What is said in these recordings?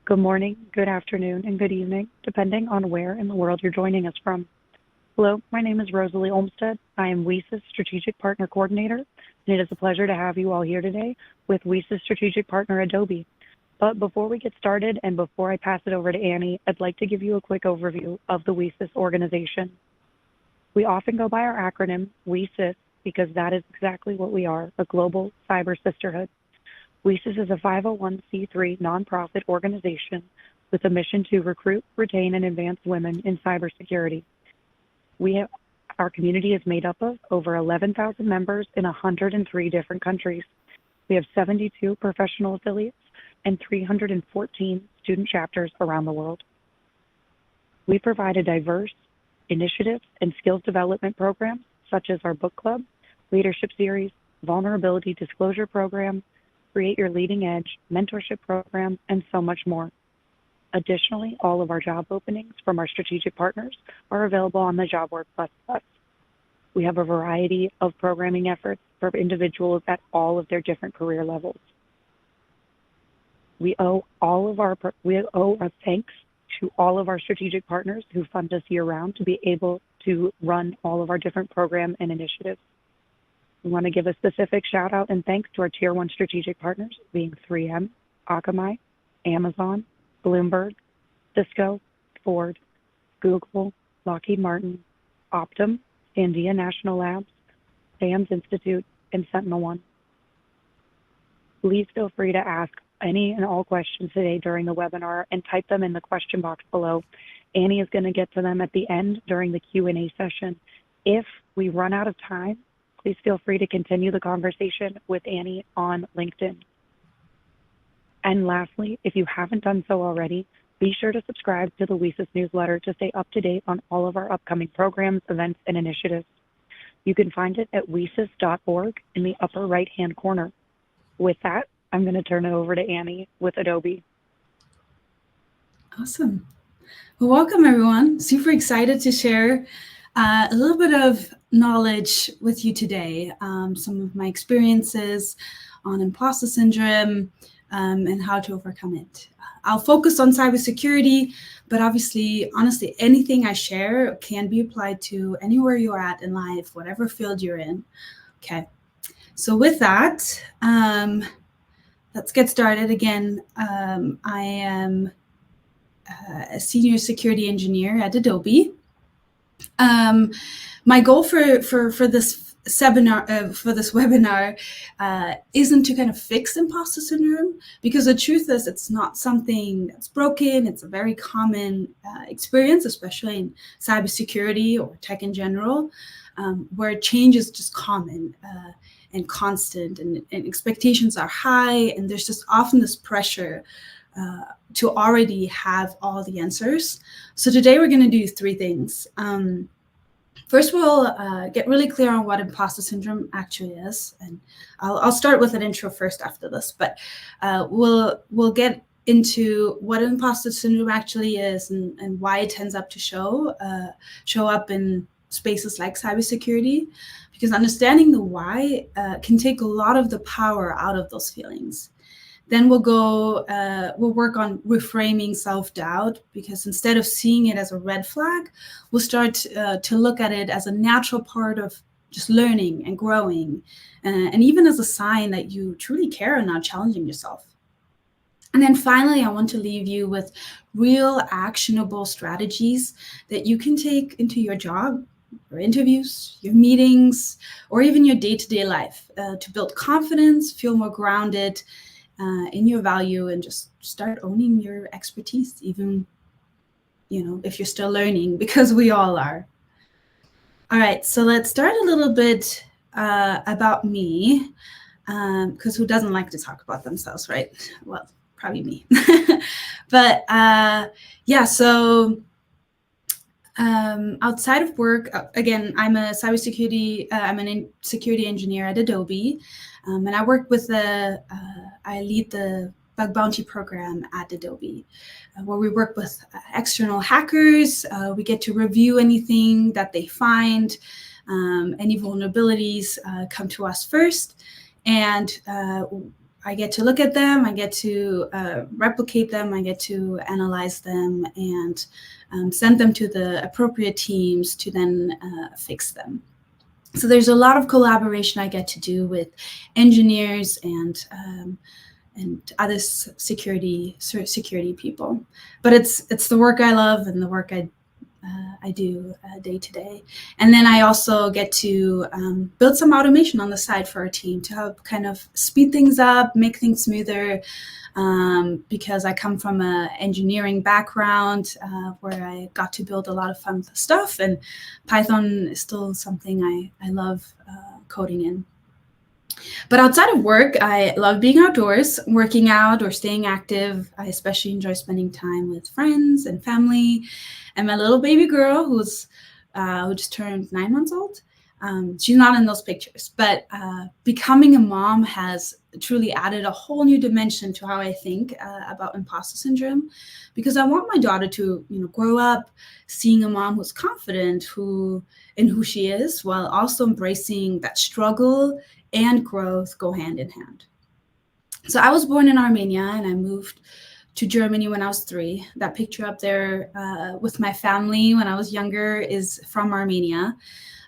Good morning, good afternoon, and good evening, depending on where in the world you're joining us from. Hello, my name is Rosalie Olmsted. I am WESA's Strategic Partner Coordinator, and it is a pleasure to have you all here today with WESA's Strategic Partner Adobe. But before we get started and before I pass it over to Annie, I'd like to give you a quick overview of the WESA's organization. We often go by our acronym, WESIS, because that is exactly what we are, a global cyber sisterhood. WESIS is a 501c3 nonprofit organization with a mission to recruit, retain, and advance women in cybersecurity. Our community is made up of over 11,000 members in 103 different countries. We have 72 professional affiliates and 314 student chapters around the world. We provide a diverse initiatives and skills development programs such as our book club, leadership series, vulnerability disclosure program, Create Your Leading Edge, mentorship program, and so much more. Additionally, all of our job openings from our strategic partners are available on the Job Work Plus Plus. We have a variety of programming efforts for individuals at all of their different career levels. We owe a thanks to all of our strategic partners who fund us year-round to be able to run all of our different program and initiatives. We want to give a specific shout out and thanks to our Tier 1 strategic partners, being 3M, Akamai, Amazon, Bloomberg, Cisco, Ford, Google, Lockheed Martin, Optum, Sandia National Labs, SAMS Institute, and SentinelOne. Please feel free to ask any and all questions today during the webinar and type them in the question box below. Annie is going to get to them at the end during the Q&A session. If we run out of time, please feel free to continue the conversation with Annie on LinkedIn. And lastly, if you haven't done so already, be sure to subscribe to the WESIS newsletter to stay up to date on all of our upcoming programs, events, and initiatives. You can find it at wesis.org in the upper right-hand corner. With that, I'm going to turn it over to Annie with Adobe. Awesome. Well, welcome everyone. Super excited to share a little bit of knowledge with you today. Some of my experiences on imposter syndrome and how to overcome it. I'll focus on cybersecurity, but honestly, anything I share can be applied to anywhere you're at in life, whatever field you're in. Okay. So with that, let's get started. Again, I am a senior security engineer at Adobe. My goal for this webinar isn't to kind of fix imposter syndrome, because the truth is it's not something that's broken. It's a very common experience, especially in cybersecurity or tech in general, where change is just common and constant, and expectations are high, and there's just often this pressure to already have all the answers. So today we're going to do three things. First, we'll get really clear on what imposter syndrome actually is, and I'll start with an intro first after this. But we'll get into what imposter syndrome actually is and why it tends up to show up in spaces like cybersecurity, because understanding the why can take a lot of the power out of those feelings. Then we'll work on reframing self-doubt, because instead of seeing it as a red flag, we'll start to look at it as a natural part of just learning and growing, and even as a sign that you truly care and not challenging yourself. And then finally, I want to leave you with real actionable strategies that you can take into your job, your interviews, your meetings, or even your day-to-day life to build confidence, feel more grounded in your value, and just start owning your expertise, even if you're still learning, because we all are. All right, so let's start a little bit about me, because who doesn't like to talk about themselves, right? Well, probably me. But yeah, so outside of work, again, I'm a security engineer at Adobe, and I work with I lead the bug bounty program at Adobe, where we work with external hackers. We get to review anything that they find, any vulnerabilities come to us first, and I get to look at them, I get to replicate them, I get to analyze them, and send them to the appropriate teams to then fix them. So there's a lot of collaboration I get to do with engineers and other security people. But it's the work I love and the work I do day to day. And then I also get to build some automation on the side for our team to help kind of speed things up, make things smoother, because I come from an engineering background where I got to build a lot of fun stuff, and Python is still something I love coding in. But outside of work, I love being outdoors, working out or staying active. I especially enjoy spending time with friends and family. And my little baby girl, who just turned 9 months old, she's not in those pictures. But becoming a mom has truly added a whole new dimension to how I think about imposter syndrome, because I want my daughter to, grow up seeing a mom who's confident in who she is, while also embracing that struggle and growth go hand in hand. So I was born in Armenia and I moved to Germany when I was 3. That picture up there with my family when I was younger is from Armenia.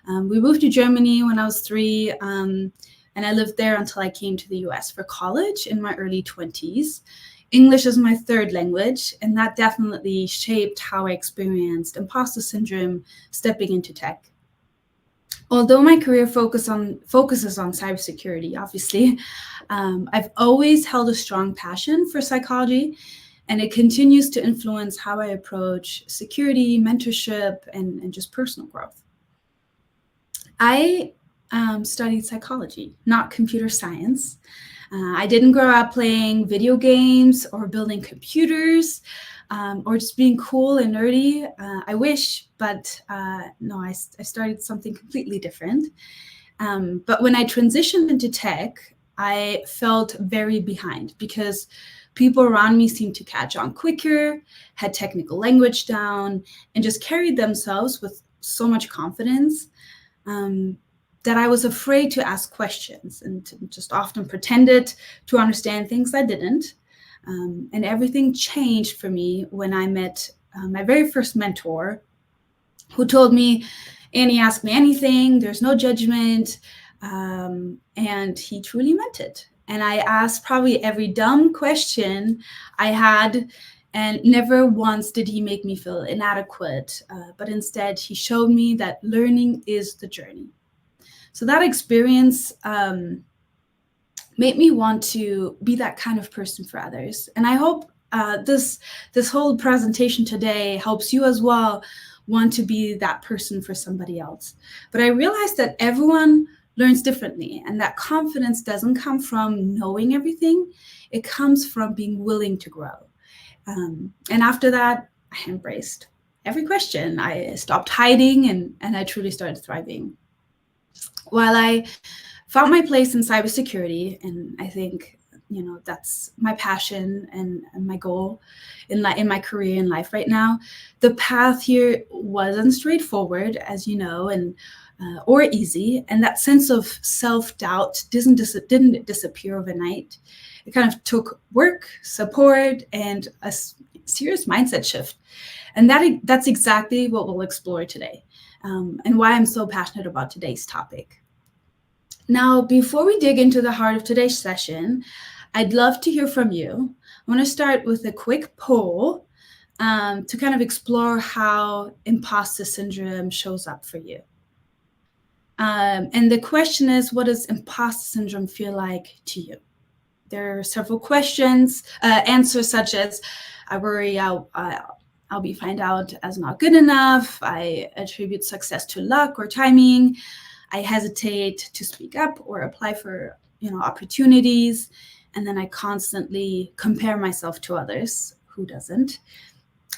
We moved to Germany when I was 3, and I lived there until I came to the US for college in my early 20s. English is my 3rd language, and that definitely shaped how I experienced imposter syndrome stepping into tech. Although my career focuses on cybersecurity, obviously, I've always held a strong passion for psychology, and it continues to influence how I approach security, mentorship, and just personal growth. I studied psychology, not computer science. I didn't grow up playing video games or building computers, or just being cool and nerdy. I wish, but no, I started something completely different. But when I transitioned into tech, I felt very behind because people around me seemed to catch on quicker, had technical language down, and just carried themselves with so much confidence that I was afraid to ask questions and just often pretended to understand things I didn't. And everything changed for me when I met my very first mentor, who told me, Annie, ask me anything, there's no judgment. And he truly meant it. And I asked probably every dumb question I had, and never once did he make me feel inadequate. But instead, he showed me that learning is the journey. So that experience made me want to be that kind of person for others. And I hope this whole presentation today helps you as well want to be that person for somebody else. But I realized that everyone learns differently, and that confidence doesn't come from knowing everything. It comes from being willing to grow. And after that, I embraced every question. I stopped hiding, and I truly started thriving. While I found my place in cybersecurity, and I think, that's my passion and my goal in my career in life right now, the path here wasn't straightforward, as you know, and or easy. And that sense of self-doubt didn't disappear overnight. It kind of took work, support, and a serious mindset shift. And that's exactly what we'll explore today, and why I'm so passionate about today's topic. Now, before we dig into the heart of today's session, I'd love to hear from you. I want to start with a quick poll to kind of explore how imposter syndrome shows up for you. And the question is, what does imposter syndrome feel like to you? There are several questions, answers such as, I worry I'll be found out as not good enough. I attribute success to luck or timing. I hesitate to speak up or apply for, opportunities. And then I constantly compare myself to others. Who doesn't?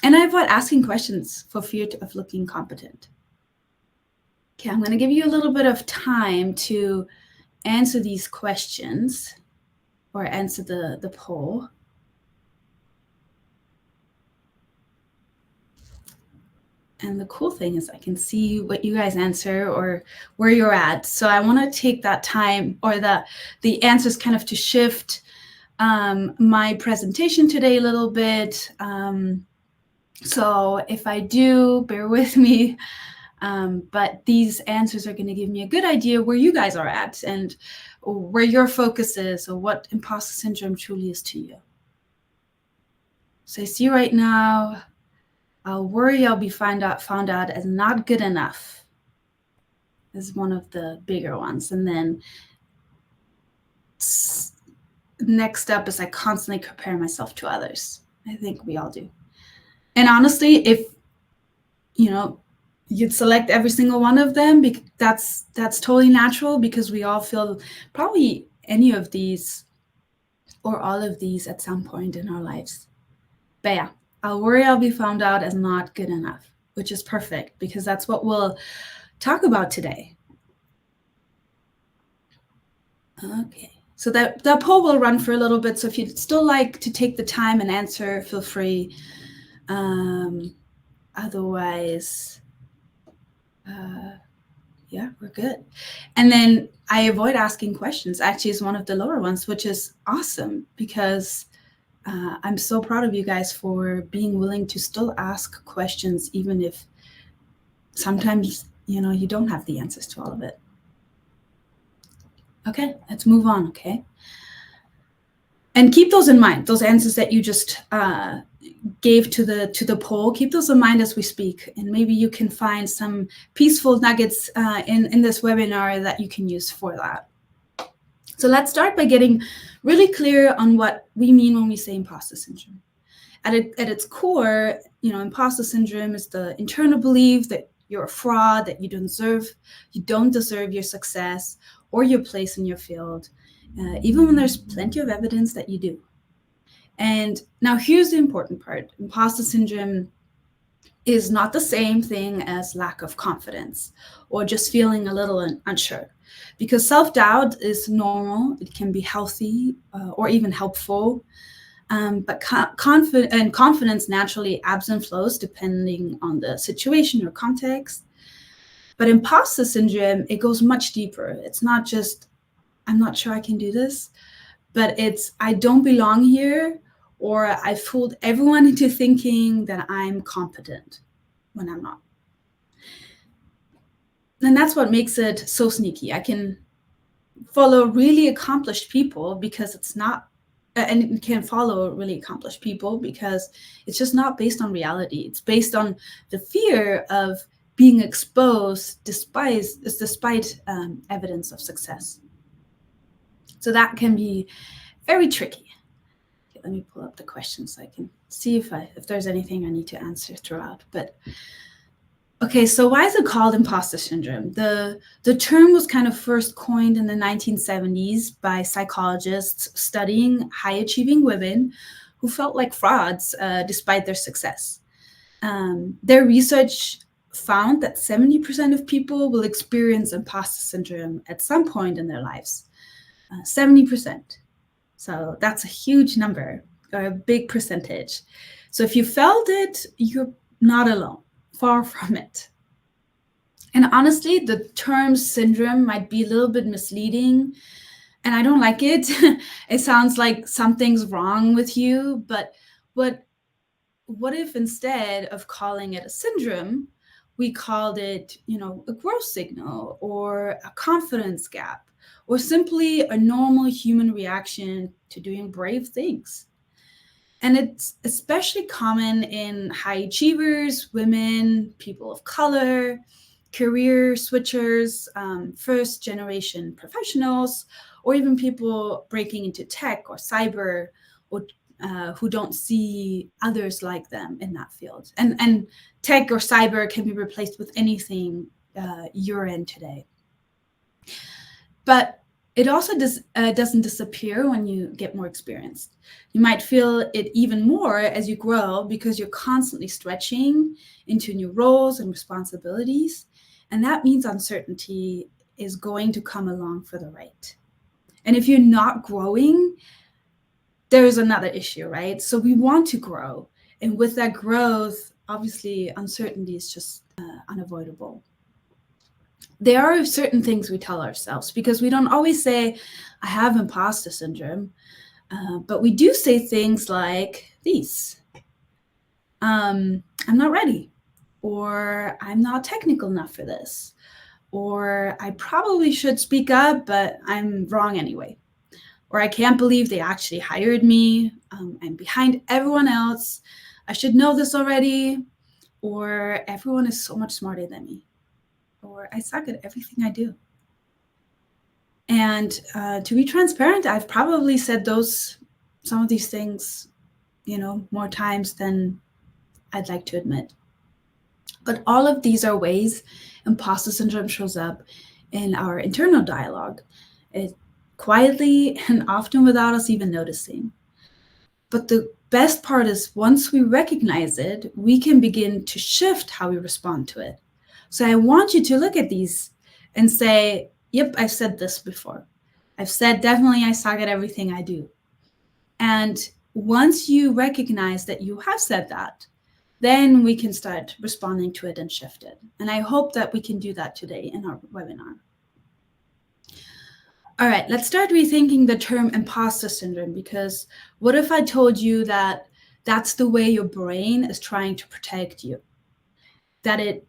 And I avoid asking questions for fear of looking competent. Okay, I'm going to give you a little bit of time to answer these questions or answer the poll. And the cool thing is I can see what you guys answer or where you're at. So I want to take that time, or the answers kind of to shift my presentation today a little bit. So if I do, bear with me. But these answers are going to give me a good idea where you guys are at and where your focus is, or what imposter syndrome truly is to you. So I see right now, I'll worry I'll be found out as not good enough is one of the bigger ones. And then next up is I constantly compare myself to others. I think we all do. And honestly, if you'd select every single one of them, that's totally natural, because we all feel probably any of these or all of these at some point in our lives. But yeah, I'll worry I'll be found out as not good enough, which is perfect, because that's what we'll talk about today. Okay, so that poll will run for a little bit, so if you'd still like to take the time and answer, feel free. Otherwise, yeah, we're good. And then I avoid asking questions, actually is one of the lower ones, which is awesome, because I'm so proud of you guys for being willing to still ask questions, even if sometimes, you don't have the answers to all of it. Okay, let's move on, okay? And keep those in mind, those answers that you just gave to the poll. Keep those in mind as we speak, and maybe you can find some peaceful nuggets in this webinar that you can use for that. So let's start by getting really clear on what we mean when we say imposter syndrome. At its core, imposter syndrome is the internal belief that you're a fraud, that you don't deserve your success or your place in your field, even when there's plenty of evidence that you do. And now here's the important part. Imposter syndrome is not the same thing as lack of confidence or just feeling a little unsure, because self-doubt is normal. It can be healthy or even helpful. But confidence naturally ebbs and flows depending on the situation or context. But imposter syndrome, it goes much deeper. It's not just, I'm not sure I can do this, but it's, I don't belong here, or I fooled everyone into thinking that I'm competent when I'm not. And that's what makes it so sneaky. I can follow really accomplished people because it's not, and it can follow really accomplished people because it's just not based on reality. It's based on the fear of being exposed despite evidence of success. So that can be very tricky. Okay, let me pull up the questions so I can see if there's anything I need to answer throughout. But okay, so why is it called imposter syndrome? The term was kind of first coined in the 1970s by psychologists studying high-achieving women who felt like frauds despite their success. Their research found that 70% of people will experience imposter syndrome at some point in their lives. 70%. So that's a huge number, or a big percentage. So if you felt it, you're not alone. Far from it. And honestly, the term syndrome might be a little bit misleading, and I don't like it. It sounds like something's wrong with you, but what if instead of calling it a syndrome, we called it, a growth signal or a confidence gap, or simply a normal human reaction to doing brave things? And it's especially common in high achievers, women, people of color, career switchers, first generation professionals, or even people breaking into tech or cyber, or who don't see others like them in that field. And tech or cyber can be replaced with anything you're in today. But it also doesn't disappear when you get more experienced. You might feel it even more as you grow because you're constantly stretching into new roles and responsibilities. And that means uncertainty is going to come along for the right. And if you're not growing, there's another issue, right? So we want to grow. And with that growth, obviously, uncertainty is just unavoidable. There are certain things we tell ourselves, because we don't always say, I have imposter syndrome. But we do say things like these. I'm not ready, or I'm not technical enough for this, or I probably should speak up, but I'm wrong anyway, or I can't believe they actually hired me. I'm behind everyone else. I should know this already, or everyone is so much smarter than me, or I suck at everything I do. And to be transparent, I've probably said some of these things, more times than I'd like to admit. But all of these are ways imposter syndrome shows up in our internal dialogue, it quietly and often without us even noticing. But the best part is once we recognize it, we can begin to shift how we respond to it. So I want you to look at these and say, yep, I've said this before. I've said definitely I suck at everything I do. And once you recognize that you have said that, then we can start responding to it and shift it. And I hope that we can do that today in our webinar. All right, let's start rethinking the term imposter syndrome, because what if I told you that that's the way your brain is trying to protect you? That it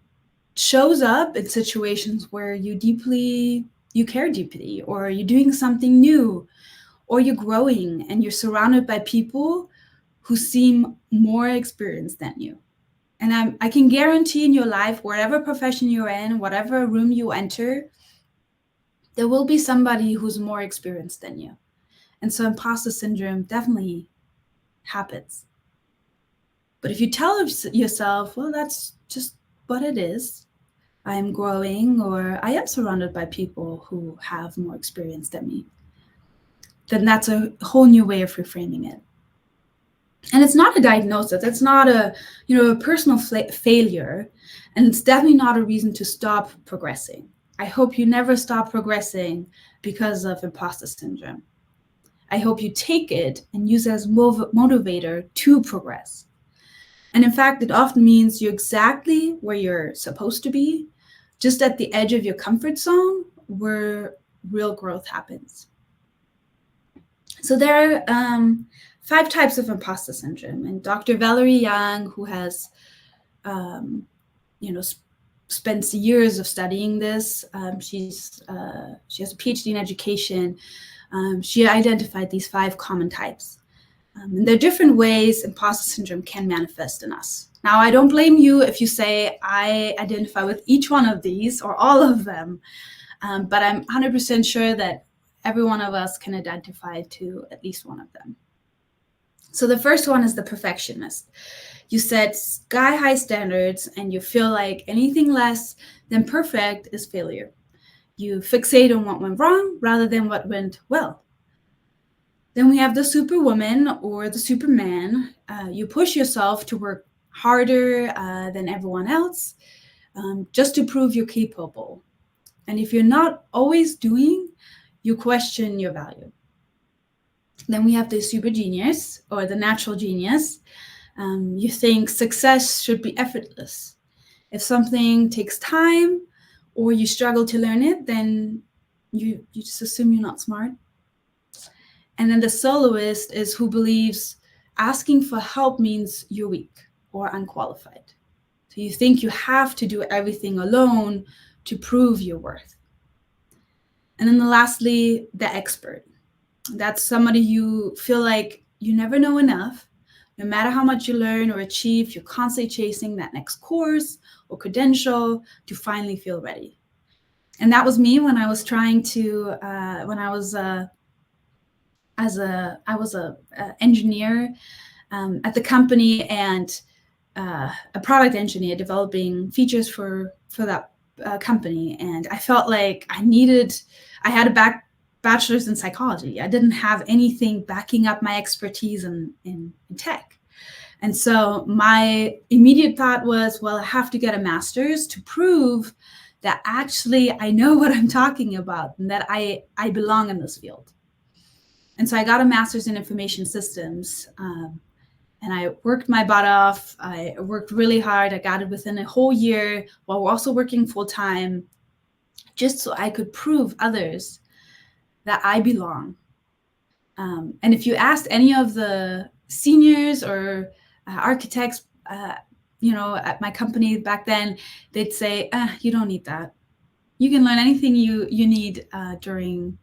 shows up in situations where you care deeply, or you're doing something new, or you're growing and you're surrounded by people who seem more experienced than you. And I can guarantee in your life, whatever profession you're in, whatever room you enter, there will be somebody who's more experienced than you. And so imposter syndrome definitely happens. But if you tell yourself, well, that's just what it is, I'm growing, or I am surrounded by people who have more experience than me, then that's a whole new way of reframing it. And it's not a diagnosis. It's not a personal failure. And it's definitely not a reason to stop progressing. I hope you never stop progressing because of imposter syndrome. I hope you take it and use it as motivator to progress. And in fact, it often means you're exactly where you're supposed to be, just at the edge of your comfort zone where real growth happens. So there are 5 types of imposter syndrome, and Dr. Valerie Young, who has, spent years of studying this, she has a PhD in education. She identified these 5 common types. And there are different ways imposter syndrome can manifest in us. Now, I don't blame you if you say I identify with each one of these or all of them, but I'm 100% sure that every one of us can identify to at least one of them. So the first one is the perfectionist. You set sky-high standards and you feel like anything less than perfect is failure. You fixate on what went wrong rather than what went well. Then we have the superwoman or the superman. You push yourself to work harder than everyone else just to prove you're capable. And if you're not always doing, you question your value. Then we have the super genius or the natural genius. You think success should be effortless. If something takes time or you struggle to learn it, then you just assume you're not smart. And then the soloist is who believes asking for help means you're weak or unqualified. So you think you have to do everything alone to prove your worth. And then lastly, the expert. That's somebody you feel like you never know enough. No matter how much you learn or achieve, you're constantly chasing that next course or credential to finally feel ready. And that was me when I was trying to, I was a engineer at the company and a product engineer developing features for that company. And I felt like I had a bachelor's in psychology. I didn't have anything backing up my expertise in tech. And so my immediate thought was, well, I have to get a master's to prove that actually I know what I'm talking about and that I belong in this field. And so I got a master's in information systems. And I worked my butt off. I worked really hard. I got it within a whole year while also working full time, just so I could prove others that I belong. And if you asked any of the seniors or architects, at my company back then, they'd say, you don't need that. You can learn anything you need during,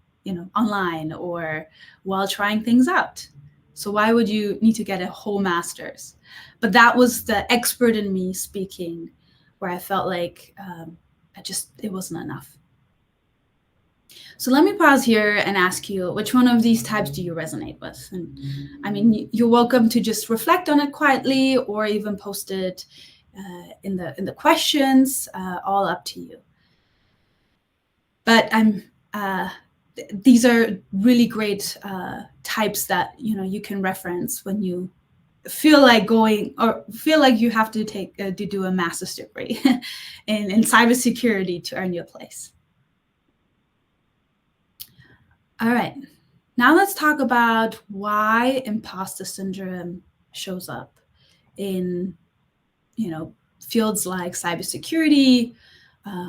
online or while trying things out. So why would you need to get a whole master's? But that was the expert in me speaking, where I felt like it wasn't enough. So let me pause here and ask you, which one of these types do you resonate with? And I mean, you're welcome to just reflect on it quietly or even post it in the questions, all up to you. But these are really great types that you can reference when you feel like going or feel like you have to do a master's degree in cybersecurity to earn your place. All right, now let's talk about why imposter syndrome shows up in fields like cybersecurity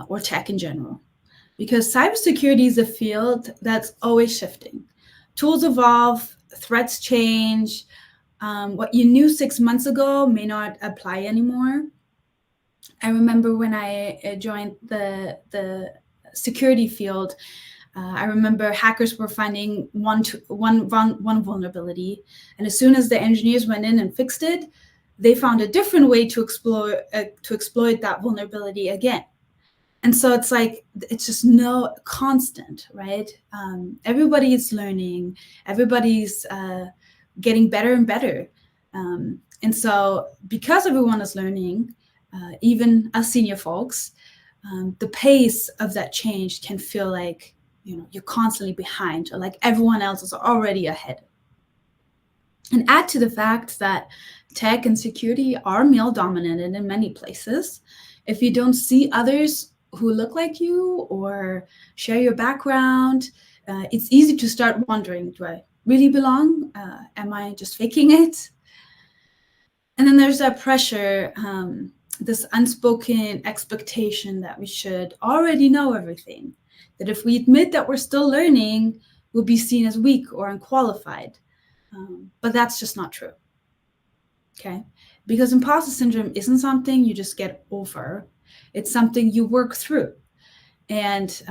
or tech in general. Because cybersecurity is a field that's always shifting. Tools evolve, threats change. What you knew 6 months ago may not apply anymore. I remember when I joined the security field, I remember hackers were finding one vulnerability, and as soon as the engineers went in and fixed it, they found a different way to exploit that vulnerability again. And so it's just no constant, right? Everybody is learning, everybody's getting better and better. And so because everyone is learning, even us senior folks, the pace of that change can feel like, you're constantly behind, or like everyone else is already ahead. And add to the fact that tech and security are male dominated in many places. If you don't see others who look like you or share your background, it's easy to start wondering, do I really belong? Am I just faking it? And then there's that pressure, this unspoken expectation that we should already know everything, that if we admit that we're still learning, we'll be seen as weak or unqualified. But that's just not true. Okay? Because imposter syndrome isn't something you just get over. It's something you work through. And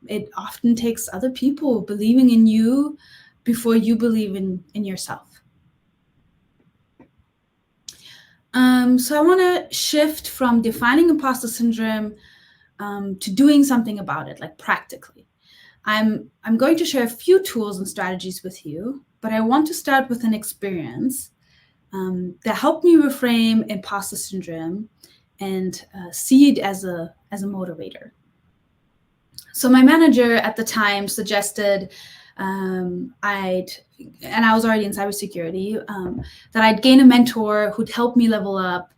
it often takes other people believing in you before you believe in yourself. So I want to shift from defining imposter syndrome to doing something about it, like practically. I'm going to share a few tools and strategies with you, but I want to start with an experience that helped me reframe imposter syndrome and see it as a motivator. So my manager at the time suggested and I was already in cybersecurity, that I'd gain a mentor who'd help me level up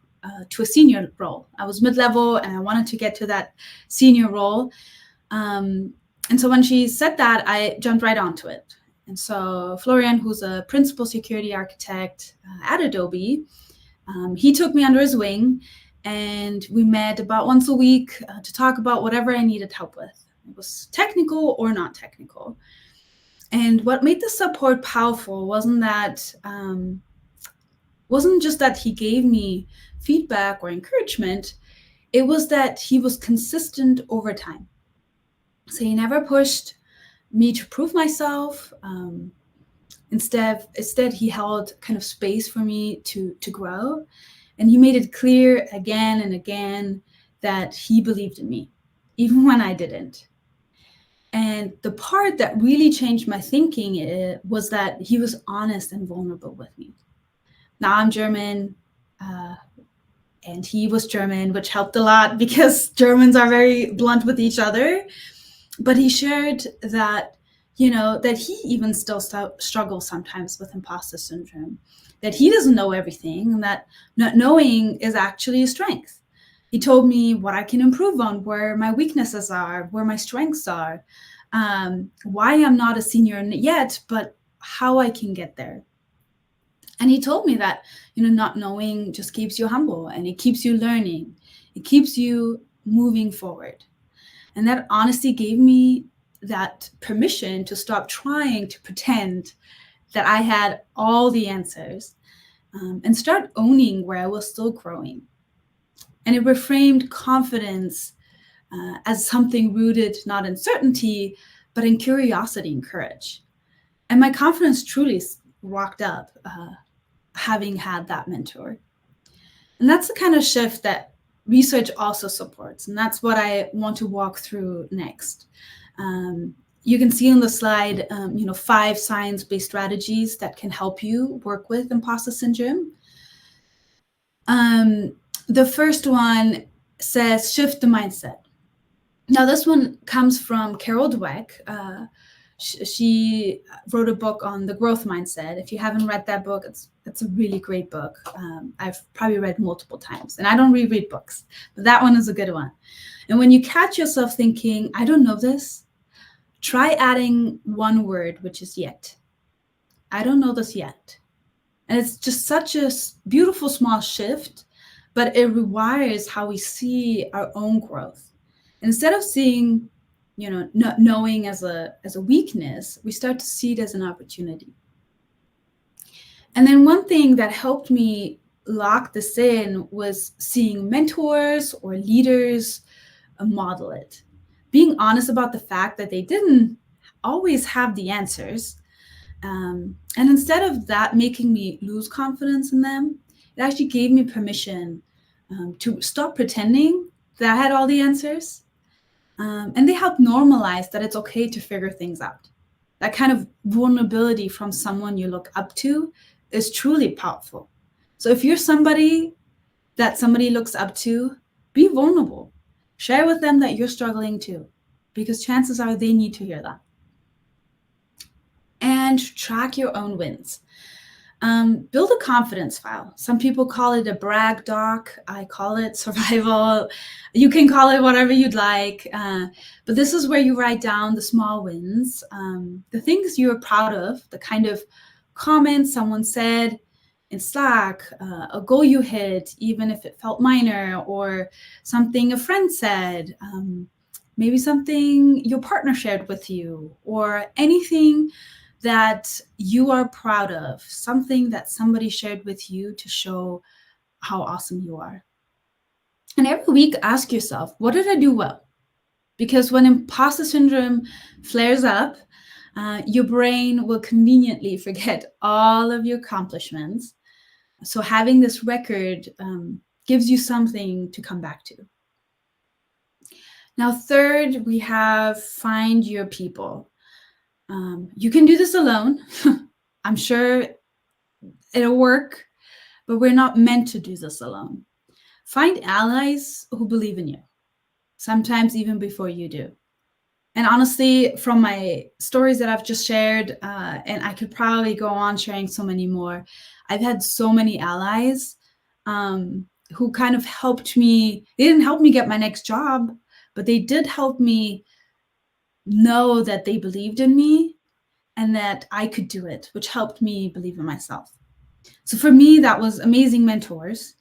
to a senior role. I was mid-level and I wanted to get to that senior role. And so when she said that, I jumped right onto it. And so Florian, who's a principal security architect at Adobe, he took me under his wing, and we met about once a week to talk about whatever I needed help with. It was technical or not technical. And what made the support powerful wasn't just that he gave me feedback or encouragement. It was that he was consistent over time. So he never pushed me to prove myself. Instead, he held kind of space for me to grow. And he made it clear again and again that he believed in me, even when I didn't. And the part that really changed my thinking was that he was honest and vulnerable with me. Now I'm German, and he was German, which helped a lot because Germans are very blunt with each other. But he shared that, that he even still struggles sometimes with imposter syndrome, that he doesn't know everything, and that not knowing is actually a strength. He told me what I can improve on, where my weaknesses are, where my strengths are, why I'm not a senior yet, but how I can get there. And he told me that, not knowing just keeps you humble, and it keeps you learning. It keeps you moving forward. And that honesty gave me that permission to stop trying to pretend that I had all the answers, and start owning where I was still growing. And it reframed confidence as something rooted not in certainty, but in curiosity and courage. And my confidence truly walked up, having had that mentor. And that's the kind of shift that research also supports. And that's what I want to walk through next. You can see on the slide, 5 science-based strategies that can help you work with imposter syndrome. The first one says shift the mindset. Now, this one comes from Carol Dweck. She wrote a book on the growth mindset. If you haven't read that book, it's a really great book. I've probably read multiple times, and I don't reread books, but that one is a good one. And when you catch yourself thinking, I don't know this, try adding one word, which is yet. I don't know this yet. And it's just such a beautiful small shift, but it rewires how we see our own growth. And instead of seeing, not knowing as a weakness, we start to see it as an opportunity. And then one thing that helped me lock this in was seeing mentors or leaders model it. Being honest about the fact that they didn't always have the answers. And instead of that making me lose confidence in them, it actually gave me permission to stop pretending that I had all the answers. And they help normalize that it's okay to figure things out. That kind of vulnerability from someone you look up to is truly powerful. So if you're somebody that somebody looks up to, be vulnerable. Share with them that you're struggling too, because chances are they need to hear that. And track your own wins. Build a confidence file. Some people call it a brag doc. I call it survival. You can call it whatever you'd like. But this is where you write down the small wins, the things you're proud of, the kind of comments someone said in Slack, a goal you hit, even if it felt minor, or something a friend said, maybe something your partner shared with you, or anything that you are proud of, something that somebody shared with you to show how awesome you are. And every week, ask yourself, what did I do well? Because when imposter syndrome flares up, your brain will conveniently forget all of your accomplishments. So having this record gives you something to come back to. Now, third, we have find your people. You can do this alone. I'm sure it'll work, but we're not meant to do this alone. Find allies who believe in you, sometimes even before you do. And honestly, from my stories that I've just shared, and I could probably go on sharing so many more, I've had so many allies who kind of helped me. They didn't help me get my next job, but they did help me know that they believed in me and that I could do it, which helped me believe in myself. So for me, that was amazing mentors.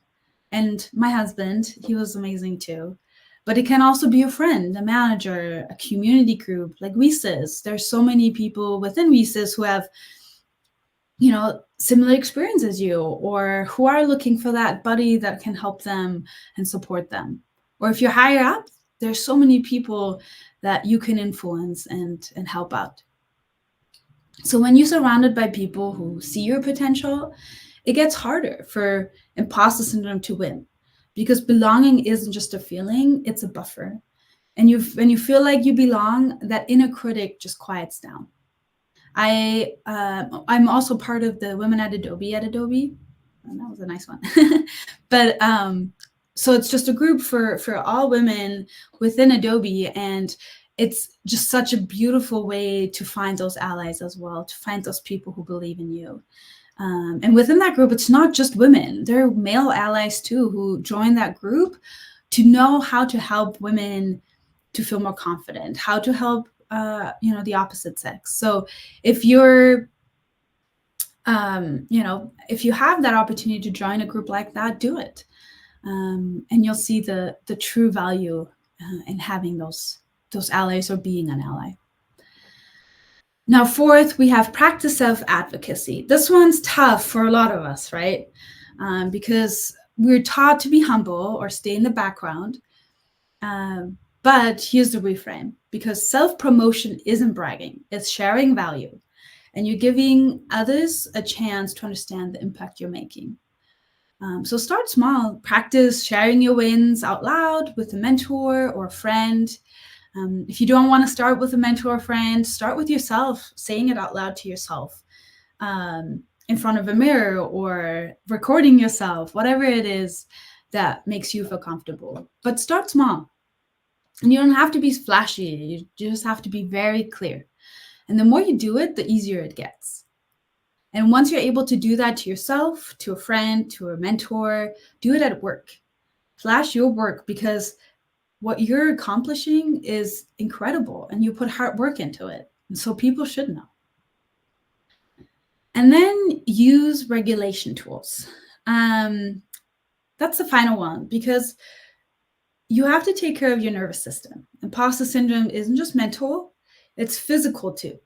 And my husband, he was amazing too. But it can also be a friend, a manager, a community group like WeSys. There's so many people within WeSys who have, similar experience as you, or who are looking for that buddy that can help them and support them. Or if you're higher up, there's so many people that you can influence and help out. So when you're surrounded by people who see your potential, it gets harder for imposter syndrome to win, because belonging isn't just a feeling, it's a buffer. And when you feel like you belong, that inner critic just quiets down. I'm also part of the Women at Adobe And that was a nice one. But so it's just a group for all women within Adobe, and it's just such a beautiful way to find those allies as well, to find those people who believe in you. And within that group, it's not just women. There are male allies too who join that group to know how to help women to feel more confident, how to help the opposite sex. So if you're if you have that opportunity to join a group like that, do it. And you'll see the true value in having those allies or being an ally. Now, fourth, we have practice self-advocacy. This one's tough for a lot of us, right? Because we're taught to be humble or stay in the background. But here's the reframe, because self-promotion isn't bragging, it's sharing value. And you're giving others a chance to understand the impact you're making. So start small, practice sharing your wins out loud with a mentor or a friend. If you don't want to start with a mentor or friend, start with yourself, saying it out loud to yourself in front of a mirror or recording yourself, whatever it is that makes you feel comfortable. But start small. And you don't have to be flashy, you just have to be very clear. And the more you do it, the easier it gets. And once you're able to do that to yourself, to a friend, to a mentor, do it at work. Flash your work, because what you're accomplishing is incredible and you put hard work into it. And so people should know. And then use regulation tools. That's the final one, because you have to take care of your nervous system. Imposter syndrome isn't just mental, it's physical too.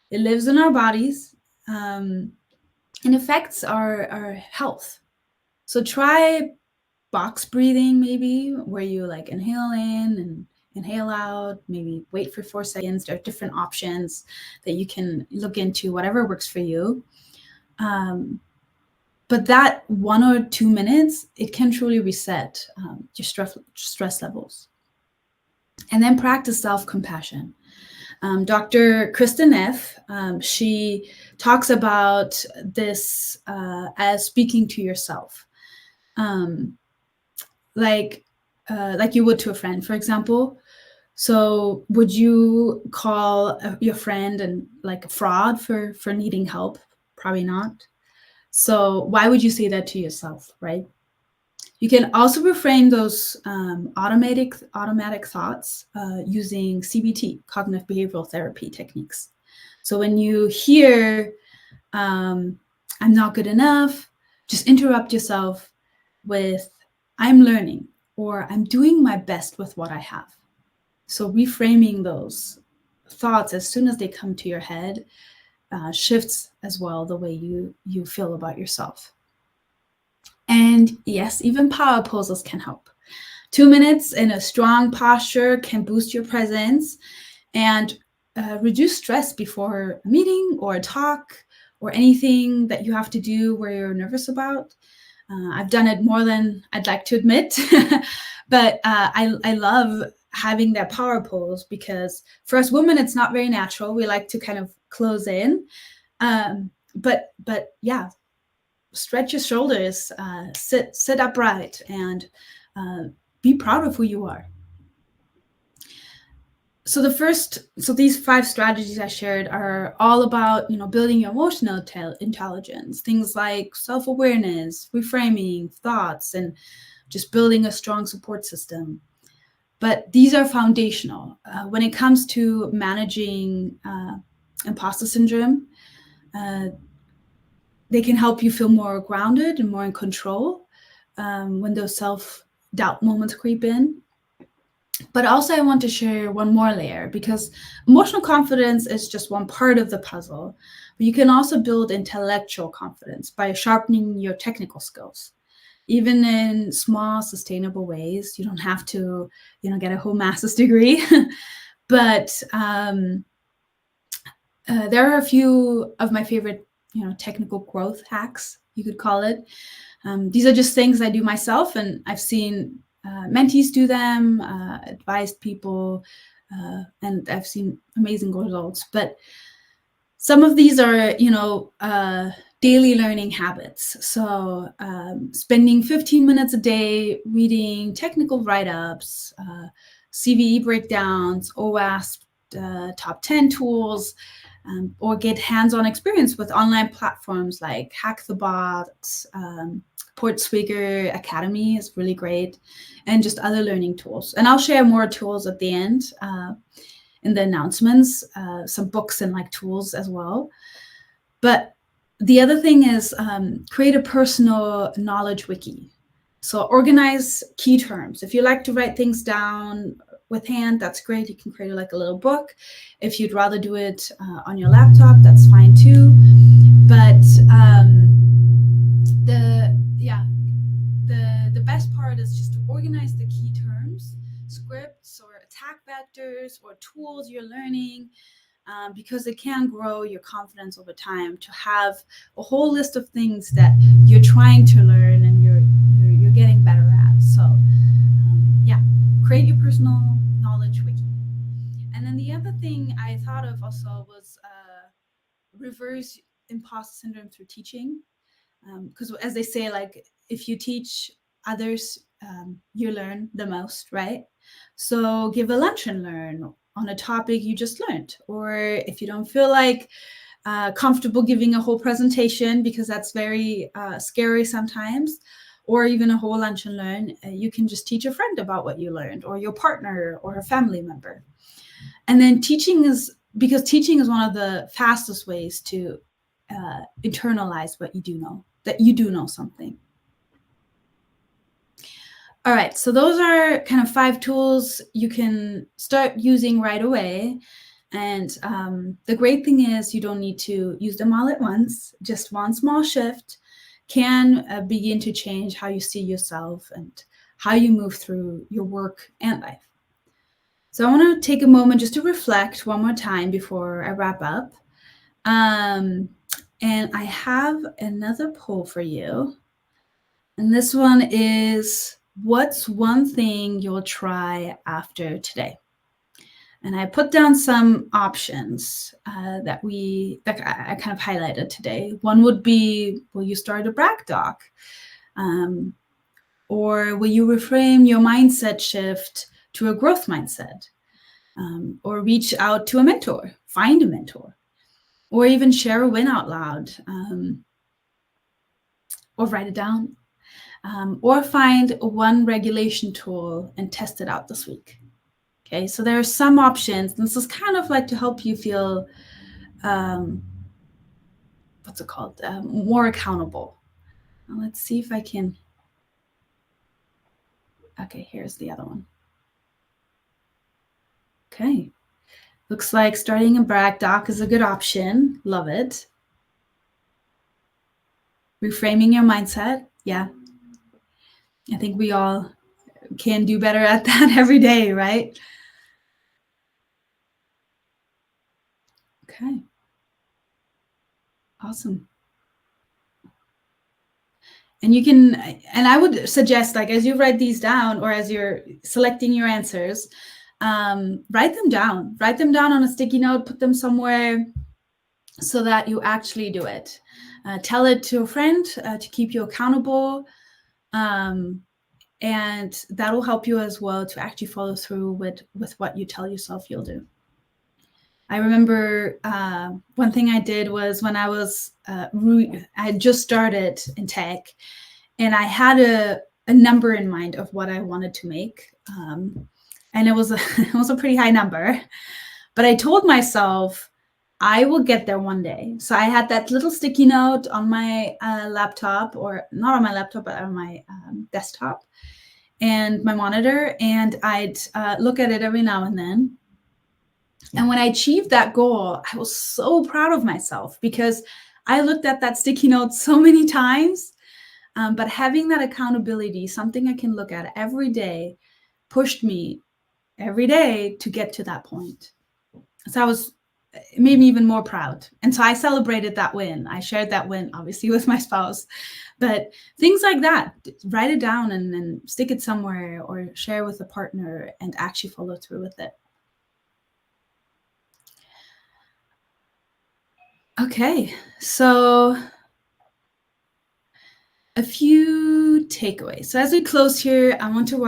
It lives in our bodies and affects our health. So try box breathing, maybe, where you like inhale in and inhale out, maybe wait for 4 seconds. There are different options that you can look into, whatever works for you. But that 1 or 2 minutes, it can truly reset your stress levels. And then practice self-compassion. Dr. Kristen F., she talks about this as speaking to yourself. Like you would to a friend, for example. So would you call your friend and like a fraud for needing help? Probably not. So why would you say that to yourself, right? You can also reframe those automatic thoughts using CBT, cognitive behavioral therapy techniques. So when you hear, I'm not good enough, just interrupt yourself with, I'm learning, or I'm doing my best with what I have. So reframing those thoughts as soon as they come to your head shifts as well the way you feel about yourself. And yes, even power poses can help. 2 minutes in a strong posture can boost your presence and reduce stress before a meeting or a talk or anything that you have to do where you're nervous about. I've done it more than I'd like to admit, but I love having that power pose, because for us women, it's not very natural. We like to kind of close in, but yeah, stretch your shoulders, sit upright, and be proud of who you are. So these 5 strategies I shared are all about, building your emotional intelligence, things like self-awareness, reframing thoughts, and just building a strong support system. But these are foundational. When it comes to managing imposter syndrome, they can help you feel more grounded and more in control when those self-doubt moments creep in. But also I want to share one more layer, because emotional confidence is just one part of the puzzle. But you can also build intellectual confidence by sharpening your technical skills, even in small, sustainable ways. You don't have to, get a whole master's degree. But there are a few of my favorite, technical growth hacks, you could call it. These are just things I do myself, and I've seen mentees do them, advised people, and I've seen amazing results. But some of these are, daily learning habits. So spending 15 minutes a day reading technical write-ups, CVE breakdowns, OWASP top 10 tools, or get hands-on experience with online platforms like Hack the Box, Portswigger Academy is really great, and just other learning tools. And I'll share more tools at the end in the announcements, some books and tools as well. But the other thing is create a personal knowledge wiki. So organize key terms. If you like to write things down, with hand, that's great. You can create like a little book. If you'd rather do it on your laptop, that's fine too. But the best part is just to organize the key terms, scripts or attack vectors or tools you're learning, because it can grow your confidence over time to have a whole list of things that you're trying to learn and you're getting better at. So create your personal knowledge wiki. And then the other thing I thought of also was reverse imposter syndrome through teaching. Because as they say, like, if you teach others, you learn the most, right? So give a lunch and learn on a topic you just learned. Or if you don't feel like comfortable giving a whole presentation, because that's very scary sometimes, or even a whole lunch and learn, you can just teach a friend about what you learned, or your partner or a family member. And then teaching is one of the fastest ways to internalize what you do know, that you do know something. All right, so those are kind of 5 tools you can start using right away. And the great thing is you don't need to use them all at once. Just one small shift can begin to change how you see yourself and how you move through your work and life. So I want to take a moment just to reflect one more time before I wrap up. And I have another poll for you. And this one is, what's one thing you'll try after today? And I put down some options that I kind of highlighted today. One would be, will you start a brag doc? Or will you reframe your mindset shift to a growth mindset? Or reach out to a mentor, find a mentor, or even share a win out loud, or write it down, or find one regulation tool and test it out this week. Okay, so there are some options. This is kind of like to help you feel, more accountable. Now let's see if I can. Okay, here's the other one. Okay, looks like starting a brag doc is a good option. Love it. Reframing your mindset. Yeah, I think we all can do better at that every day, right? Okay. Awesome. And you can, and I would suggest, like, as you write these down or as you're selecting your answers, write them down. Write them down on a sticky note, put them somewhere so that you actually do it. Tell it to a friend to keep you accountable. And that will help you as well to actually follow through with what you tell yourself you'll do. I remember one thing I did was when I was, I had just started in tech, and I had a number in mind of what I wanted to make. And it was a pretty high number, but I told myself I will get there one day. So I had that little sticky note on my laptop, or not on my laptop, but on my desktop and my monitor. And I'd look at it every now and then. And when I achieved that goal, I was so proud of myself because I looked at that sticky note so many times. But having that accountability, something I can look at every day, pushed me every day to get to that point. So it made me even more proud. And so I celebrated that win. I shared that win, obviously, with my spouse. But things like that, write it down and then stick it somewhere or share with a partner and actually follow through with it. Okay, so a few takeaways. So as we close here, I want to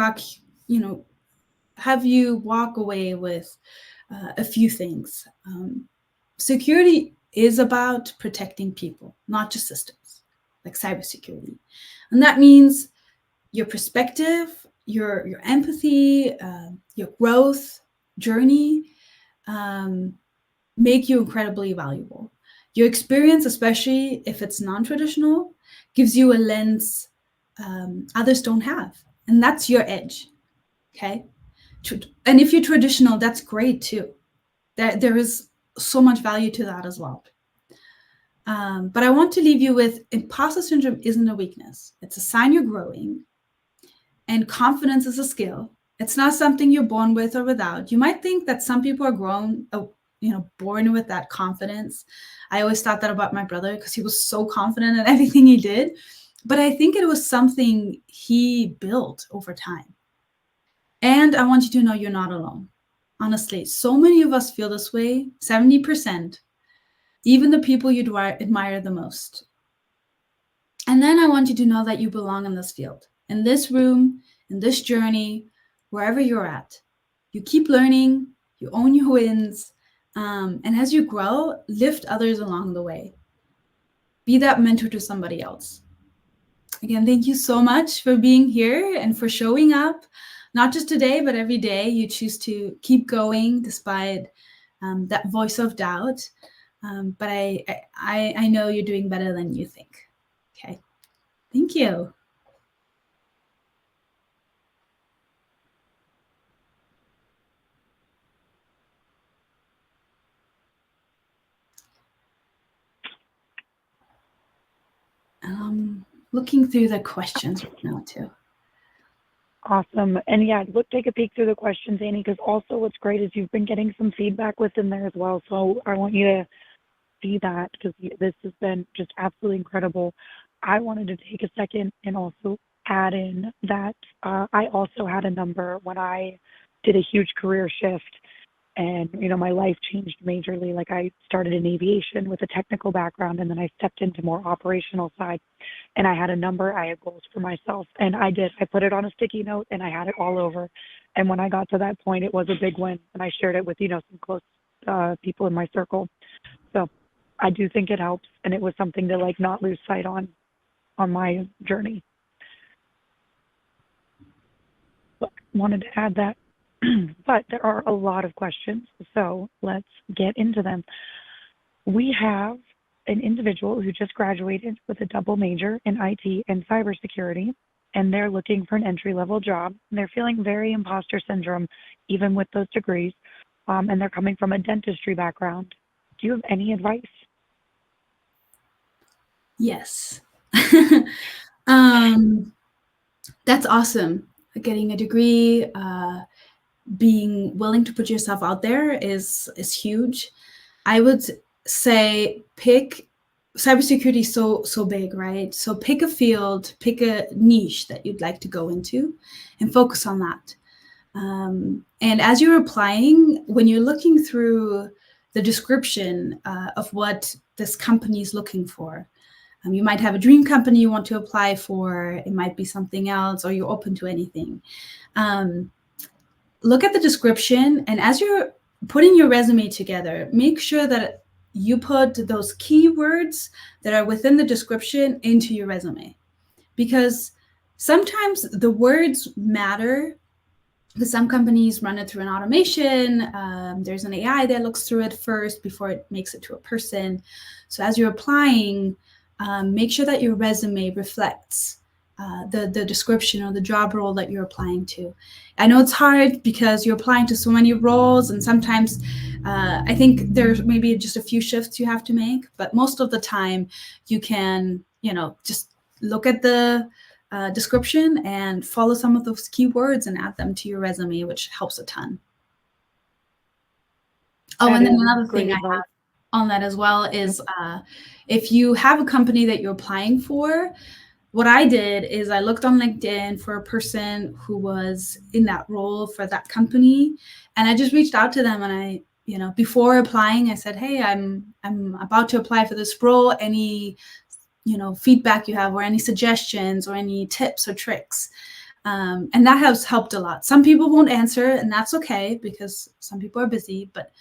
have you walk away with a few things. Security is about protecting people, not just systems, like cybersecurity. And that means your perspective, your empathy, your growth journey make you incredibly valuable. Your experience, especially if it's non-traditional, gives you a lens others don't have. And that's your edge, okay? And if you're traditional, that's great too. There is so much value to that as well. But I want to leave you with imposter syndrome isn't a weakness. It's a sign you're growing, and confidence is a skill. It's not something you're born with or without. You might think that some people are born with that confidence. I always thought that about my brother because he was so confident in everything he did. But I think it was something he built over time. And I want you to know you're not alone. Honestly, so many of us feel this way, 70%, even the people you admire the most. And then I want you to know that you belong in this field, in this room, in this journey, wherever you're at. You keep learning, you own your wins, and as you grow, lift others along the way. Be that mentor to somebody else. Again, thank you so much for being here and for showing up, not just today, but every day. You choose to keep going despite that voice of doubt. But I know you're doing better than you think. Okay. Thank you. Looking through the questions right now too. Awesome. And yeah, take a peek through the questions, Annie, because also what's great is you've been getting some feedback within there as well. So I want you to see that because this has been just absolutely incredible. I wanted to take a second and also add in that I also had a number when I did a huge career shift, and my life changed majorly. Like, I started in aviation with a technical background, and then I stepped into more operational side, and I had a number. I had goals for myself, and I put it on a sticky note and I had it all over. And when I got to that point, it was a big win, and I shared it with some close people in my circle. So I do think it helps, and it was something to not lose sight on my journey. But wanted to add that. But there are a lot of questions, so let's get into them. We have an individual who just graduated with a double major in IT and cybersecurity, and they're looking for an entry-level job. And they're feeling very imposter syndrome, even with those degrees, and they're coming from a dentistry background. Do you have any advice? Yes. That's awesome. Getting a degree, being willing to put yourself out there is huge. I would say pick cybersecurity so big, right? So pick a field, pick a niche that you'd like to go into and focus on that. And as you're applying, when you're looking through the description of what this company is looking for, you might have a dream company you want to apply for. It might be something else, or you're open to anything. Look at the description, and as you're putting your resume together, make sure that you put those keywords that are within the description into your resume, because sometimes the words matter. Because some companies run it through an automation. There's an AI that looks through it first before it makes it to a person. So as you're applying, make sure that your resume reflects the description or the job role that you're applying to. I know it's hard because you're applying to so many roles, and sometimes I think there's maybe just a few shifts you have to make, but most of the time you can, just look at the description and follow some of those keywords and add them to your resume, which helps a ton. Oh, and then another thing I have on that as well is if you have a company that you're applying for, what I did is I looked on LinkedIn for a person who was in that role for that company, and I just reached out to them, and I, before applying, I said, hey, I'm about to apply for this role. Any feedback you have, or any suggestions, or any tips or tricks. And that has helped a lot. Some people won't answer, and that's okay because some people are busy, but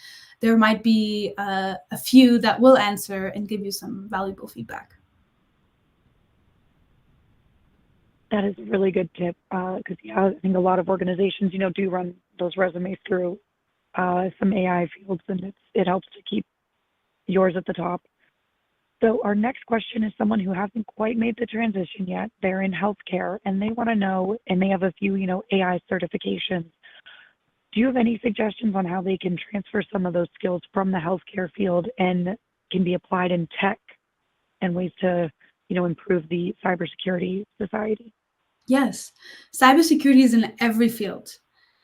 there might be a few that will answer and give you some valuable feedback. That is a really good tip because I think a lot of organizations, do run those resumes through some AI fields, and it helps to keep yours at the top. So our next question is someone who hasn't quite made the transition yet. They're in healthcare, and they want to know, and they have a few, AI certifications. Do you have any suggestions on how they can transfer some of those skills from the healthcare field and can be applied in tech and ways to, improve the cybersecurity society? Yes, cybersecurity is in every field.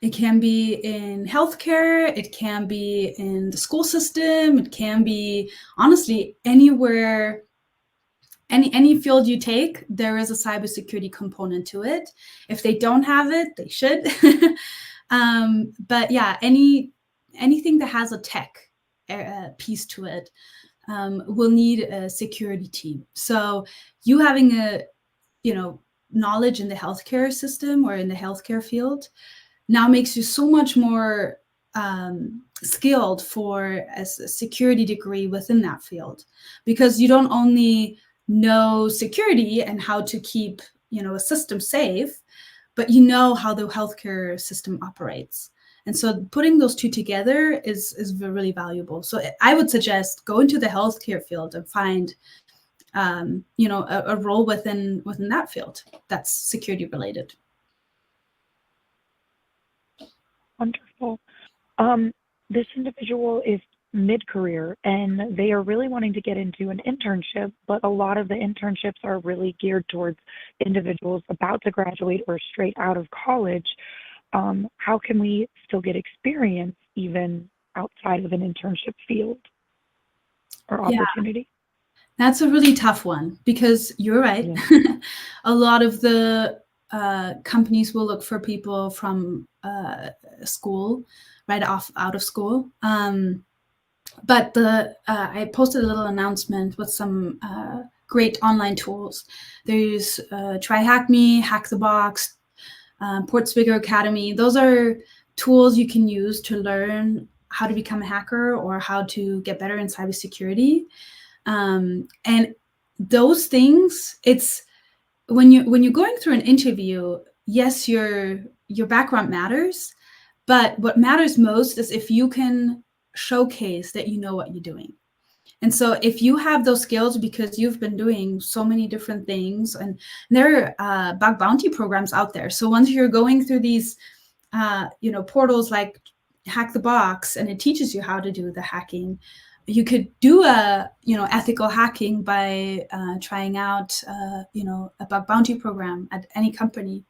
It can be in healthcare, it can be in the school system, it can be honestly anywhere, any field you take, there is a cybersecurity component to it. If they don't have it, they should. But yeah, anything that has a tech piece to it will need a security team. So you having a knowledge in the healthcare system or in the healthcare field now makes you so much more skilled for a security degree within that field, because you don't only know security and how to keep a system safe, but you know how the healthcare system operates. And so putting those two together is really valuable. So I would suggest go into the healthcare field and find a role within that field that's security related. Wonderful. This individual is mid-career and they are really wanting to get into an internship, but a lot of the internships are really geared towards individuals about to graduate or straight out of college. How can we still get experience even outside of an internship field or Yeah, opportunity? that's a really tough one, because you're right. Yeah. A lot of the companies will look for people from school, right out of school. But I posted a little announcement with some great online tools. There's Try Hack Me, Hack the Box, Portsbigger Academy. Those are tools you can use to learn how to become a hacker or how to get better in cybersecurity. And those things, it's when you're going through an interview, yes, your background matters, but what matters most is if you can showcase that you know what you're doing. And so if you have those skills because you've been doing so many different things, and there are bug bounty programs out there. So once you're going through these portals like Hack the Box, and it teaches you how to do the hacking, you could do a ethical hacking by trying out a bug bounty program at any company.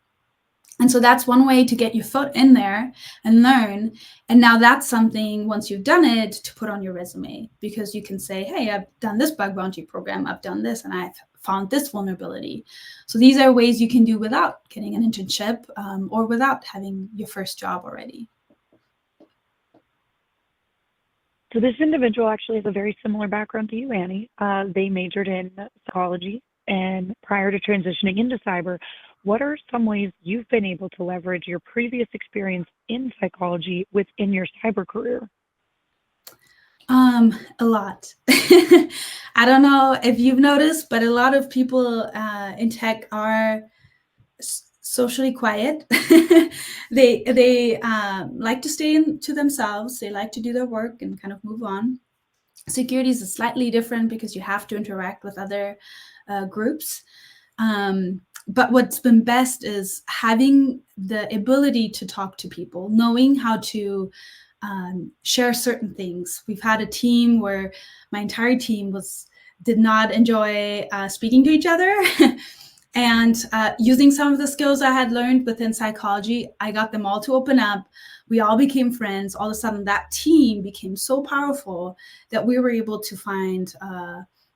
And so that's one way to get your foot in there and learn. And now that's something, once you've done it, to put on your resume, because you can say, hey, I've done this bug bounty program, I've done this, and I've found this vulnerability. So these are ways you can do without getting an internship or without having your first job already. So this individual actually has a very similar background to you, Annie. They majored in psychology, and prior to transitioning into cyber, what are some ways you've been able to leverage your previous experience in psychology within your cyber career? A lot. I don't know if you've noticed, but a lot of people in tech are socially quiet. They like to stay to themselves. They like to do their work and kind of move on. Security is slightly different because you have to interact with other groups. But what's been best is having the ability to talk to people, knowing how to share certain things. We've had a team where my entire team did not enjoy speaking to each other. And using some of the skills I had learned within psychology, I got them all to open up. We all became friends. All of a sudden, that team became so powerful that we were able to find,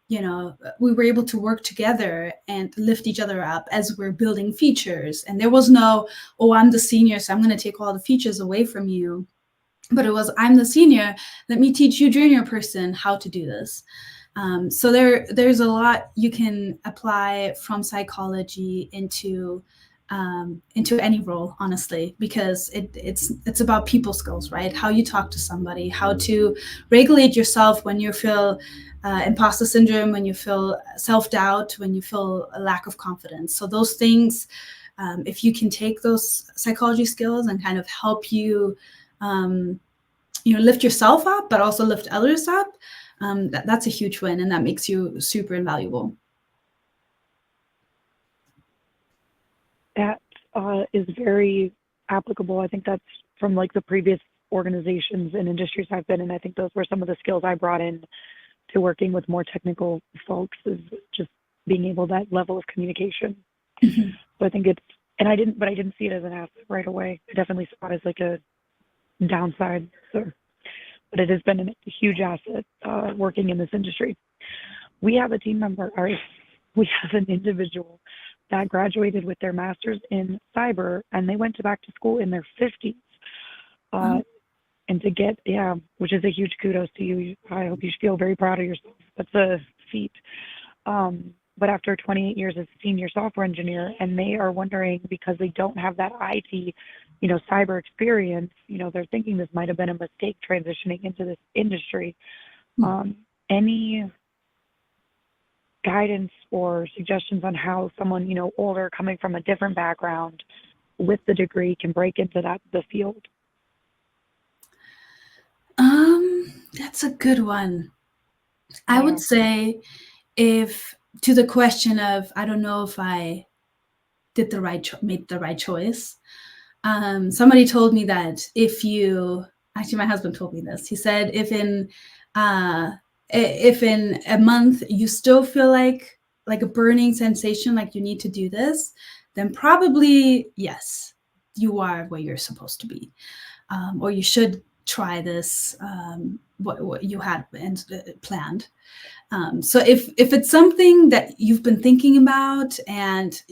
we were able to work together and lift each other up as we're building features. And there was no, oh, I'm the senior, so I'm going to take all the features away from you. But it was, I'm the senior, let me teach you junior person how to do this. So there's a lot you can apply from psychology into any role, honestly, because it's about people skills, right? How you talk to somebody, how to regulate yourself when you feel imposter syndrome, when you feel self-doubt, when you feel a lack of confidence. So those things, if you can take those psychology skills and kind of help you, lift yourself up, but also lift others up, that's a huge win, and that makes you super invaluable. That is very applicable. I think that's from like the previous organizations and industries I've been in. I think those were some of the skills I brought in to working with more technical folks, is just being able that level of communication. Mhm. So I think it's, and I didn't see it as an asset right away. I definitely saw it as like a downside. So, but it has been a huge asset working in this industry. We have a team member, or we have an individual that graduated with their master's in cyber, and they went to back to school in their 50s. Uh, Oh. and to get, yeah, which is a huge kudos to you. I hope you feel very proud of yourself. That's a feat. But after 28 years as a senior software engineer, and they are wondering because they don't have that IT, cyber experience, they're thinking this might have been a mistake transitioning into this industry. Any guidance or suggestions on how someone, older, coming from a different background with the degree, can break into the field? That's a good one. I would Yeah. say, if to the question of, I don't know if I did made the right choice. Somebody told me that actually, my husband told me this. He said, uh, if in a month you still feel like a burning sensation, like you need to do this, then probably yes, you are where you're supposed to be, or you should try this. What you had planned. So if it's something that you've been thinking about, and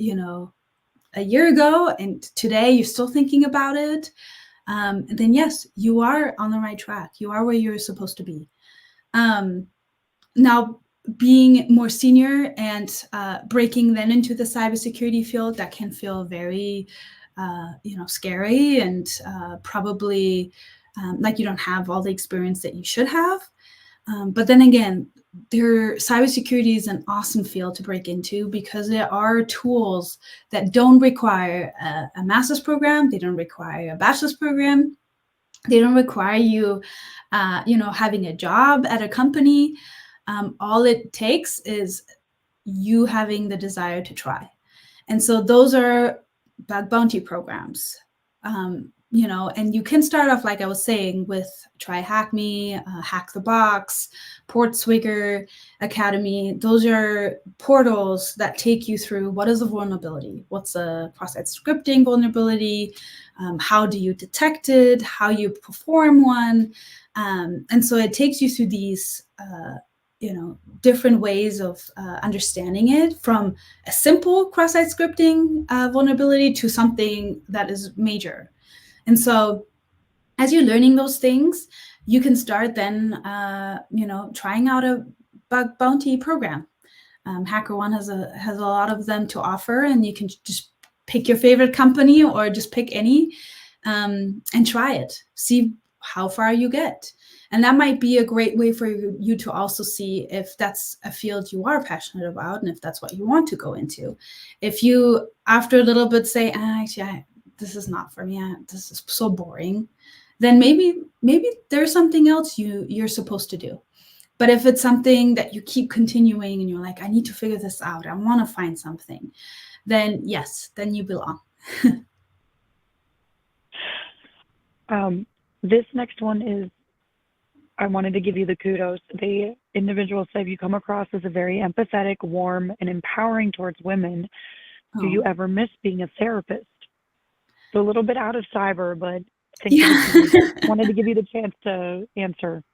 a year ago and today you're still thinking about it, then yes, you are on the right track. You are where you're supposed to be. Now, being more senior and breaking then into the cybersecurity field, that can feel very, scary, and probably like you don't have all the experience that you should have. But then again, cybersecurity is an awesome field to break into, because there are tools that don't require a master's program. They don't require a bachelor's program. They don't require you, having a job at a company. All it takes is you having the desire to try. And so those are bug bounty programs. And you can start off, like I was saying, with Try Hack Me, Hack the Box, Portswigger Academy. Those are portals that take you through what is a vulnerability, what's a cross-site scripting vulnerability, how do you detect it, how you perform one. And so it takes you through these different ways of understanding it, from a simple cross-site scripting vulnerability to something that is major. And so as you're learning those things, you can start then, trying out a bug bounty program. HackerOne has a lot of them to offer, and you can just pick your favorite company or just pick any, and try it. See how far you get. And that might be a great way for you to also see if that's a field you are passionate about, and if that's what you want to go into. If you, after a little bit, say, actually, this is not for me, this is so boring, then maybe there's something else you're supposed to do. But if it's something that you keep continuing and you're like, I need to figure this out, I want to find something, then yes, then you belong. This next one is, I wanted to give you the kudos. The individual said you come across as a very empathetic, warm, and empowering towards women. Do you ever miss being a therapist? So a little bit out of cyber, but I think wanted to give you the chance to answer.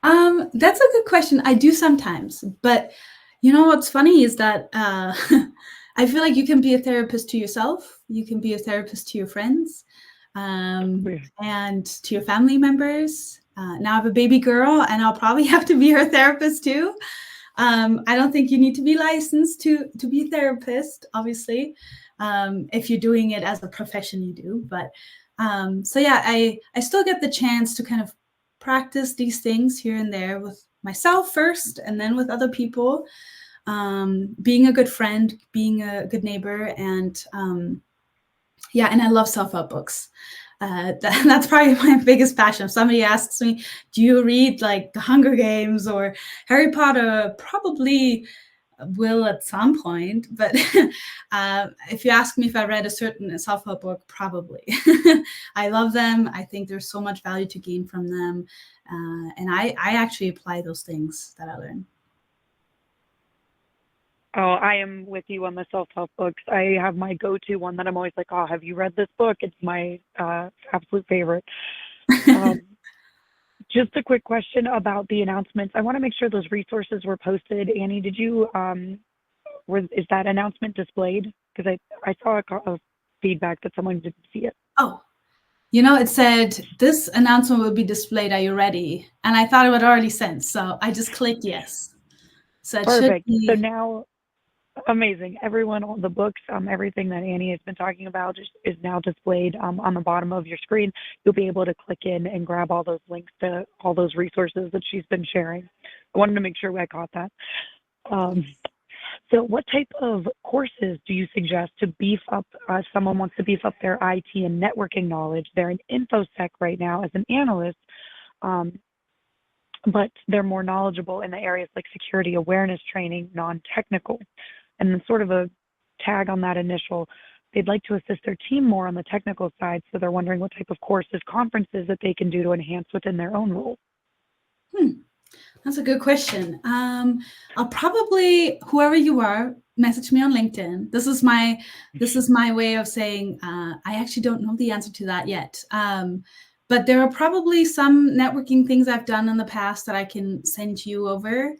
That's a good question. I do sometimes, but what's funny is that I feel like you can be a therapist to yourself. You can be a therapist to your friends, and to your family members. Now I have a baby girl, and I'll probably have to be her therapist too. I don't think you need to be licensed to be a therapist, obviously. If you're doing it as a profession, you do. But so yeah, I still get the chance to kind of practice these things here and there with myself first, and then with other people. Being a good friend, being a good neighbor, and and I love self-help books. That's probably my biggest passion. If somebody asks me, do you read like The Hunger Games or Harry Potter? Probably will at some point, but if you ask me if I read a certain self-help book, probably. I love them. I think there's so much value to gain from them. And I actually apply those things that I learn. Oh, I am with you on the self-help books. I have my go-to one that I'm always like, oh, have you read this book? It's my absolute favorite. Um, just a quick question about the announcements. I want to make sure those resources were posted. Annie, did you, is that announcement displayed? Because I saw a feedback that someone didn't see it. Oh, it said, this announcement will be displayed. Are you ready? And I thought it would already sent. So I just clicked yes. So it Perfect. should be. So now, amazing. Everyone, all the books, everything that Annie has been talking about is now displayed on the bottom of your screen. You'll be able to click in and grab all those links to all those resources that she's been sharing. I wanted to make sure I caught that. So what type of courses do you suggest to beef up, if someone wants to beef up their IT and networking knowledge? They're in InfoSec right now as an analyst, but they're more knowledgeable in the areas like security awareness training, non-technical. And then sort of a tag on that initial, they'd like to assist their team more on the technical side, so they're wondering what type of courses, conferences that they can do to enhance within their own role. That's a good question. I'll probably, whoever you are, message me on LinkedIn. This is my way of saying I actually don't know the answer to that yet. But there are probably some networking things I've done in the past that I can send you over.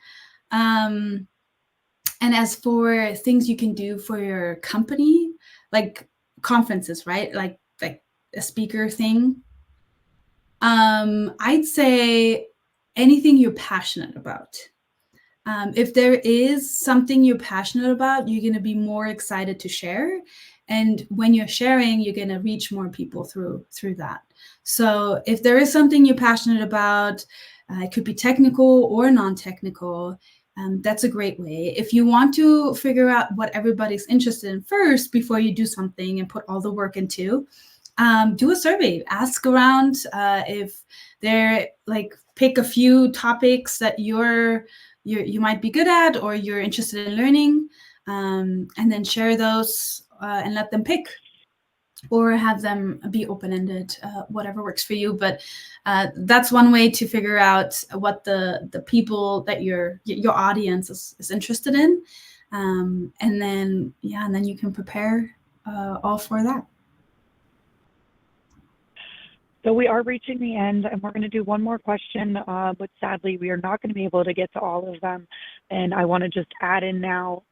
And as for things you can do for your company, like conferences, right? Like a speaker thing. I'd say anything you're passionate about. If there is something you're passionate about, you're going to be more excited to share. And when you're sharing, you're going to reach more people through that. So if there is something you're passionate about, it could be technical or non-technical, that's a great way. If you want to figure out what everybody's interested in first before you do something and put all the work into, do a survey. Ask around if they're pick a few topics that you might be good at or you're interested in learning, and then share those and let them pick, or have them be open-ended, whatever works for you. But that's one way to figure out what the people that your audience is interested in, and then you can prepare all for that. So we are reaching the end, and we're going to do one more question, but sadly, we are not going to be able to get to all of them. And I want to just add in now,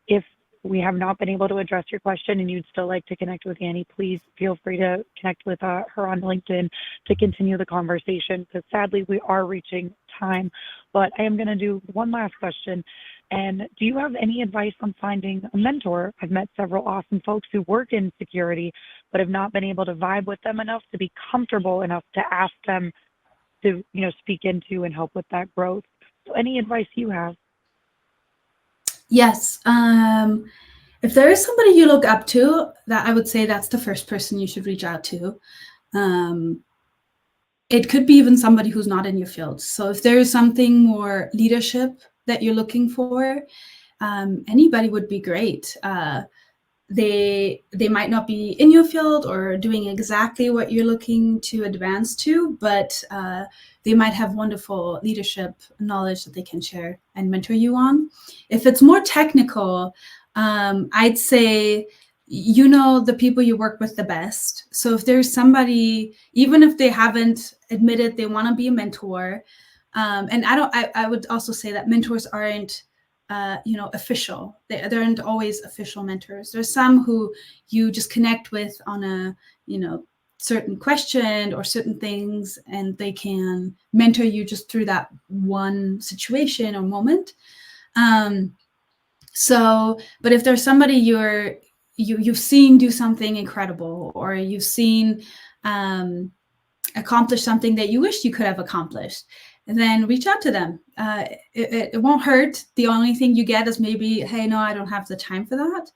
if we have not been able to address your question and you'd still like to connect with Annie, please feel free to connect with her on LinkedIn to continue the conversation, because sadly, we are reaching time. But I am going to do one last question. And do you have any advice on finding a mentor? I've met several awesome folks who work in security, but have not been able to vibe with them enough to be comfortable enough to ask them to, speak into and help with that growth. So any advice you have? Yes. If there is somebody you look up to, that I would say that's the first person you should reach out to. It could be even somebody who's not in your field. So if there is something more leadership that you're looking for, anybody would be great. They might not be in your field or doing exactly what you're looking to advance to, but they might have wonderful leadership knowledge that they can share and mentor you on. If it's more technical, I'd say the people you work with the best. So if there's somebody, even if they haven't admitted they want to be a mentor, and I would also say that mentors aren't official. They aren't always official mentors. There's some who you just connect with on a certain question or certain things, and they can mentor you just through that one situation or moment. But if there's somebody you've seen do something incredible, or you've seen accomplish something that you wish you could have accomplished, and then reach out to them. It won't hurt. The only thing you get is maybe, hey, no, I don't have the time for that.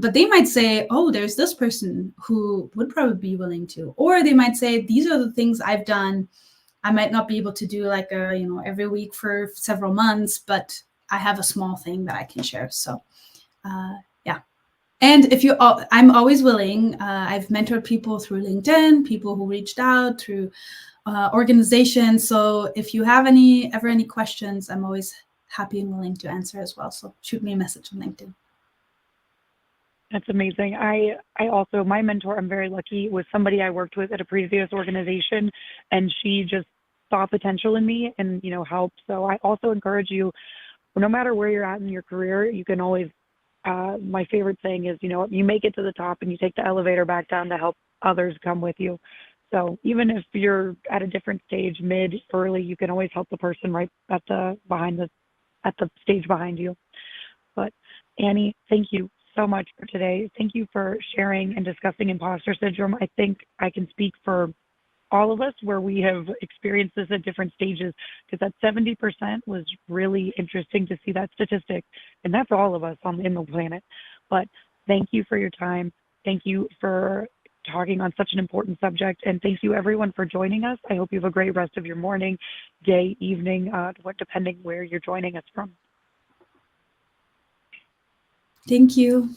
But they might say, oh, there's this person who would probably be willing to. Or they might say, these are the things I've done. I might not be able to do every week for several months, but I have a small thing that I can share. So yeah. And if you, I'm always willing. I've mentored people through LinkedIn, people who reached out through organizations. So if you have ever any questions, I'm always happy and willing to answer as well. So shoot me a message on LinkedIn. That's amazing. I also, my mentor, I'm very lucky, was somebody I worked with at a previous organization, and she just saw potential in me and, helped. So I also encourage you, no matter where you're at in your career, you can always, my favorite thing is, you make it to the top and you take the elevator back down to help others come with you. So even if you're at a different stage, mid, early, you can always help the person right at the stage behind you. But Annie, thank you so much for today. Thank you for sharing and discussing imposter syndrome. I think I can speak for all of us where we have experienced this at different stages, because that 70% was really interesting to see that statistic. And that's all of us in the planet. But thank you for your time. Thank you for talking on such an important subject. And thank you everyone for joining us. I hope you have a great rest of your morning, day, evening, depending where you're joining us from. Thank you.